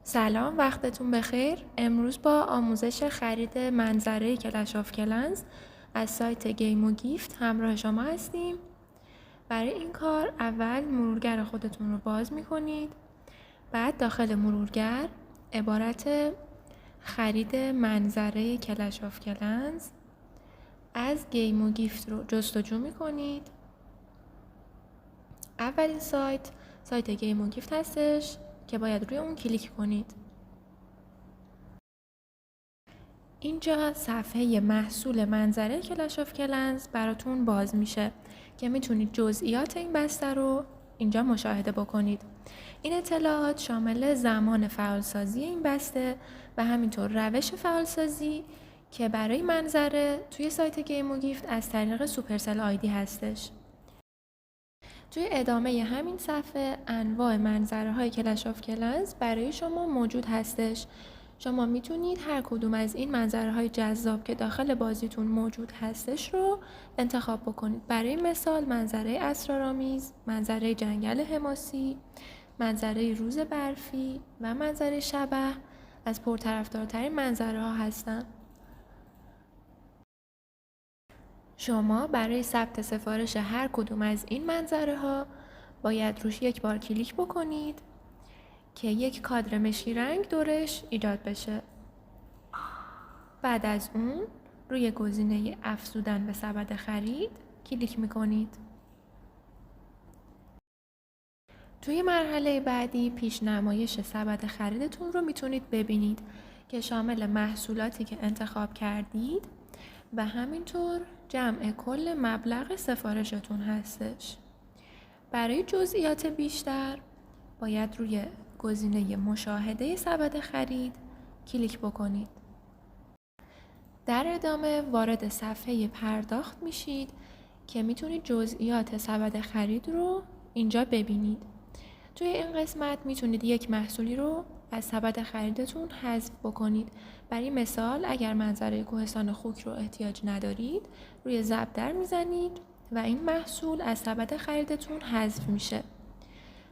سلام، وقتتون بخیر. امروز با آموزش خرید منظره کلش آف کلنز از سایت گیم و گیفت همراه شما هستیم. برای این کار اول مرورگر خودتون رو باز میکنید. بعد داخل مرورگر عبارت خرید منظره کلش آف کلنز از گیم و گیفت رو جستجو میکنید. اولین سایت گیم و گیفت هستش که باید روی اون کلیک کنید. اینجا صفحه محصول منظره کلش آف کلنز براتون باز میشه که میتونید جزئیات این بسته رو اینجا مشاهده بکنید. این اطلاعات شامل زمان فعالسازی این بسته و همینطور روش فعالسازی که برای منظره توی سایت گیم و گیفت از طریق سوپرسل آیدی هستش. توی ادامه همین صفحه انواع منظره های کلش آف کلنز برای شما موجود هستش. شما میتونید هر کدوم از این منظره های جذاب که داخل بازیتون موجود هستش رو انتخاب بکنید. برای مثال منظره اسرارآمیز، منظره جنگل حماسی، منظره روز برفی و منظره شبح از پرطرفدارترین منظره ها هستند. شما برای ثبت سفارش هر کدوم از این منظره ها باید روش یک بار کلیک بکنید که یک کادر مشکی رنگ دورش ایجاد بشه. بعد از اون روی گزینه افزودن به سبد خرید کلیک میکنید. توی مرحله بعدی پیشنمایش سبد خریدتون رو میتونید ببینید که شامل محصولاتی که انتخاب کردید و همینطور جمع کل مبلغ سفارشتون هستش. برای جزئیات بیشتر باید روی گزینه مشاهده سبد خرید کلیک بکنید. در ادامه وارد صفحه پرداخت میشید که میتونید جزئیات سبد خرید رو اینجا ببینید. توی این قسمت میتونید یک محصولی رو از سبد خریدتون حذف بکنید. برای مثال اگر منظره کوهستان خوک رو احتیاج ندارید روی ضرب در میزنید و این محصول از سبد خریدتون حذف میشه.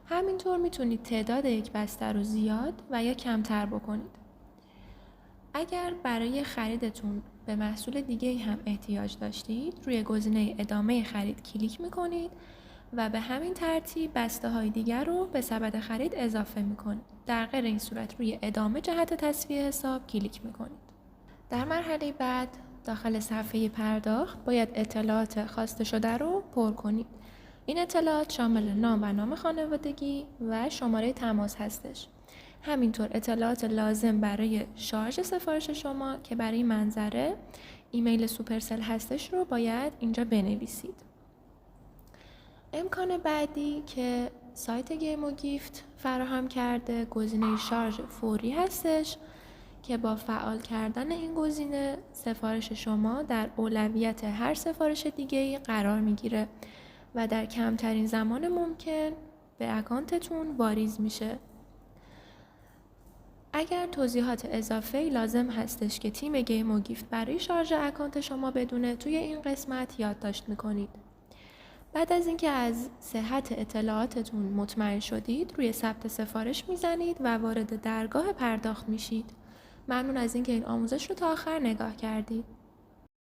همینطور میتونید تعداد یک بسته رو زیاد و یا کمتر بکنید. اگر برای خریدتون به محصول دیگه هم احتیاج داشتید روی گزینه ادامه خرید کلیک میکنید و به همین ترتیب بسته های دیگر رو به سبد خرید اضافه میکنید. در غیر این صورت روی ادامه جهت تصفیه حساب کلیک میکنید. در مرحله بعد داخل صفحه پرداخت باید اطلاعات خواسته شده رو پر کنید. این اطلاعات شامل نام و نام خانوادگی و شماره تماس هستش. همینطور اطلاعات لازم برای شارژ سفارش شما که برای منظره ایمیل سوپرسل هستش رو باید اینجا بنویسید. امکان بعدی که سایت گیم و گیفت فراهم کرده گزینه شارژ فوری هستش که با فعال کردن این گزینه سفارش شما در اولویت هر سفارش دیگه‌ای قرار میگیره و در کمترین زمان ممکن به اکانتتون واریز میشه. اگر توضیحات اضافه‌ای لازم هستش که تیم گیم و گیفت برای شارژ اکانت شما بدونه توی این قسمت یادداشت میکنید. بعد از اینکه از صحت اطلاعاتتون مطمئن شدید روی ثبت سفارش میزنید و وارد درگاه پرداخت میشید. ممنون از اینکه این آموزش رو تا آخر نگاه کردید.